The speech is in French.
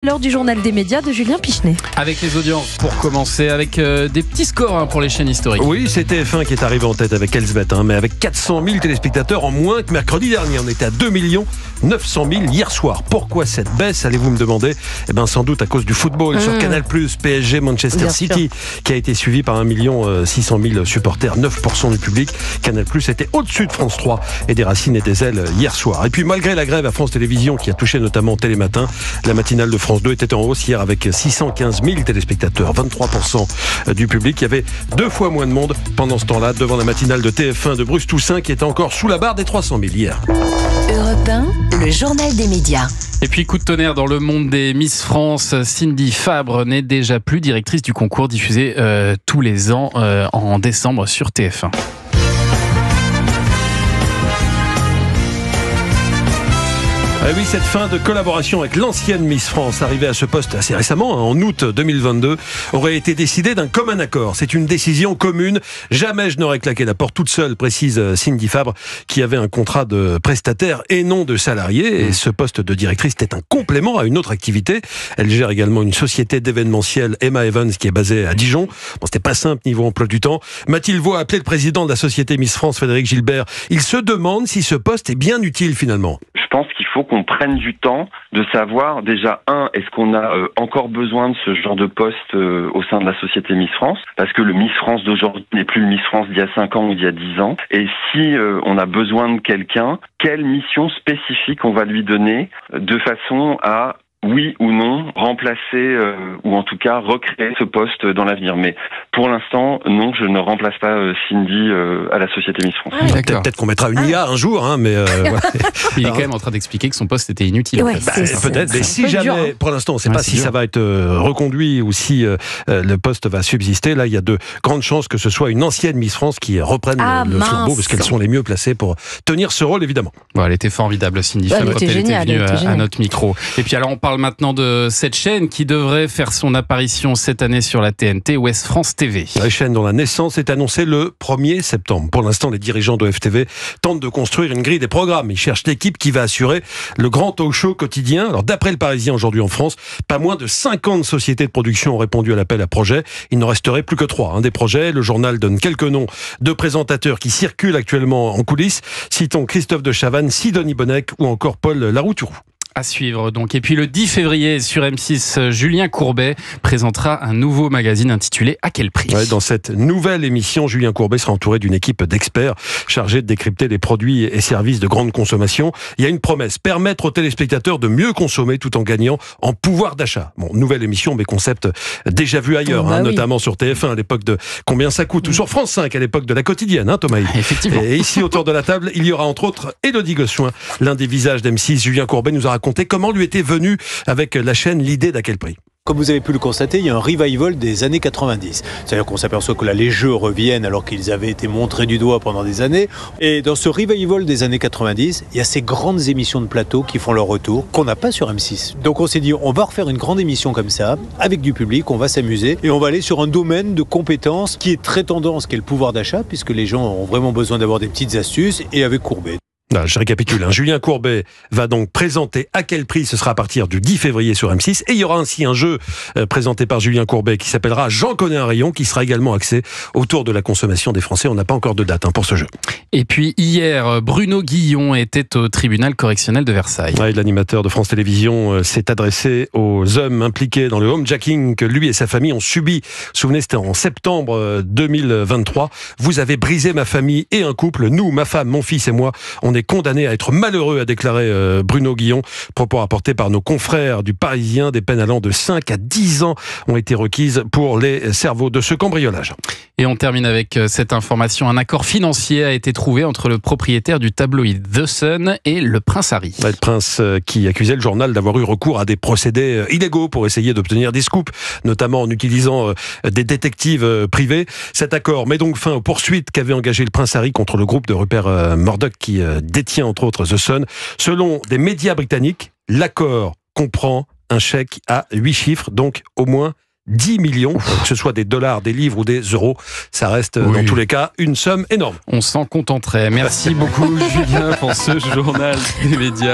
L'heure du journal des médias de Julien Pichenet. Avec les audiences pour commencer, avec des petits scores pour les chaînes historiques. Oui, c'est TF1 qui est arrivé en tête avec Elsbeth, mais avec 400 000 téléspectateurs en moins que mercredi dernier. On était à 2 900 000 hier soir. Pourquoi cette baisse, allez-vous me demander? Eh bien, sans doute à cause du football sur Canal+, PSG, Manchester City, qui a été suivi par 1 600 000 supporters, 9% du public. Canal+ était au-dessus de France 3 et des Racines et des Ailes hier soir. Et puis, malgré la grève à France Télévisions qui a touché notamment Télématin, la matinale de France 2 était en hausse hier avec 615 000 téléspectateurs, 23% du public. Il y avait 2 fois moins de monde pendant ce temps-là devant la matinale de TF1 de Bruce Toussaint qui était encore sous la barre des 300 000 hier. Europe 1, le journal des médias. Et puis coup de tonnerre dans le monde des Miss France, Cindy Fabre n'est déjà plus directrice du concours diffusé tous les ans en décembre sur TF1. Ah oui, cette fin de collaboration avec l'ancienne Miss France, arrivée à ce poste assez récemment, en août 2022, aurait été décidée d'un commun accord. C'est une décision commune. Jamais je n'aurais claqué la porte toute seule, précise Cindy Fabre, qui avait un contrat de prestataire et non de salarié. Et ce poste de directrice était un complément à une autre activité. Elle gère également une société d'événementiel, Emma Evans, qui est basée à Dijon. Bon, c'était pas simple niveau emploi du temps. Mathilde Vaux a appelé le président de la société Miss France, Frédéric Gilbert. Il se demande si ce poste est bien utile finalement. Je pense qu'il faut qu'on prenne du temps de savoir déjà, est-ce qu'on a encore besoin de ce genre de poste au sein de la société Miss France? Parce que le Miss France d'aujourd'hui n'est plus le Miss France d'il y a 5 ans ou d'il y a 10 ans. Et si on a besoin de quelqu'un, quelle mission spécifique on va lui donner de façon à, oui ou non, remplacer ou en tout cas recréer ce poste dans l'avenir. Mais pour l'instant, non, je ne remplace pas Cindy à la société Miss France. Peut-être qu'on mettra une IA un jour, mais Il est quand même en train d'expliquer que son poste était inutile. Ouais, peut-être, mais si jamais, pour l'instant, on ne sait pas si ça va être reconduit ou si le poste va subsister. Là, il y a de grandes chances que ce soit une ancienne Miss France qui reprenne le flambeau, parce qu'elles sont les mieux placées pour tenir ce rôle, évidemment. Bon, elle était formidable, Cindy Fabre, quand elle était venue à notre micro. Et puis alors, on parle maintenant de cette chaîne qui devrait faire son apparition cette année sur la TNT, Ouest France TV. La chaîne dont la naissance est annoncée le 1er septembre. Pour l'instant, les dirigeants de FTV tentent de construire une grille des programmes. Ils cherchent l'équipe qui va assurer le grand talk show quotidien. Alors, d'après le Parisien aujourd'hui en France, pas moins de 50 sociétés de production ont répondu à l'appel à projet. Il n'en resterait plus que 3 des projets. Le journal donne quelques noms de présentateurs qui circulent actuellement en coulisses. Citons Christophe de Chavannes, Sidonie Bonnec ou encore Paul Larouturou. À suivre donc. Et puis le 10 février sur M6, Julien Courbet présentera un nouveau magazine intitulé À quel prix ? Dans cette nouvelle émission, Julien Courbet sera entouré d'une équipe d'experts chargés de décrypter les produits et services de grande consommation. Il y a une promesse, permettre aux téléspectateurs de mieux consommer tout en gagnant en pouvoir d'achat. Bon, nouvelle émission, mais concept déjà vu ailleurs, notamment sur TF1 à l'époque de Combien ça coûte, ou sur France 5 à l'époque de La Quotidienne, Thomas. Effectivement. Et ici, autour de la table, il y aura entre autres Élodie Gossuin, l'un des visages d'M6. Julien Courbet nous a raconté comment lui était venue avec la chaîne l'idée d'À quel prix. Comme vous avez pu le constater, il y a un revival des années 90. C'est-à-dire qu'on s'aperçoit que là, les jeux reviennent alors qu'ils avaient été montrés du doigt pendant des années. Et dans ce revival des années 90, il y a ces grandes émissions de plateau qui font leur retour, qu'on n'a pas sur M6. Donc on s'est dit, on va refaire une grande émission comme ça, avec du public, on va s'amuser, et on va aller sur un domaine de compétences qui est très tendance, qui est le pouvoir d'achat, puisque les gens ont vraiment besoin d'avoir des petites astuces, et avec Courbet. Je récapitule. Julien Courbet va donc présenter À quel prix. Ce sera à partir du 10 février sur M6. Et il y aura ainsi un jeu présenté par Julien Courbet qui s'appellera J'en connais un rayon, qui sera également axé autour de la consommation des Français. On n'a pas encore de date pour ce jeu. Et puis hier, Bruno Guillon était au tribunal correctionnel de Versailles. L'animateur de France Télévisions s'est adressé aux hommes impliqués dans le homejacking que lui et sa famille ont subi. Vous vous souvenez, c'était en septembre 2023. Vous avez brisé ma famille et un couple. Nous, ma femme, mon fils et moi, on est condamné à être malheureux, a déclaré Bruno Guillon. Propos rapportés par nos confrères du Parisien. Des peines allant de 5 à 10 ans ont été requises pour les cerveaux de ce cambriolage. Et on termine avec cette information. Un accord financier a été trouvé entre le propriétaire du tabloïd The Sun et le prince Harry. Le prince qui accusait le journal d'avoir eu recours à des procédés illégaux pour essayer d'obtenir des scoops, notamment en utilisant des détectives privés. Cet accord met donc fin aux poursuites qu'avait engagé le prince Harry contre le groupe de Rupert Murdoch qui détient entre autres The Sun. Selon des médias britanniques, l'accord comprend un chèque à 8 chiffres, donc au moins 10 millions, que ce soit des dollars, des livres ou des euros. Ça reste dans tous les cas une somme énorme. On s'en contenterait. Merci beaucoup Julien pour ce journal des médias.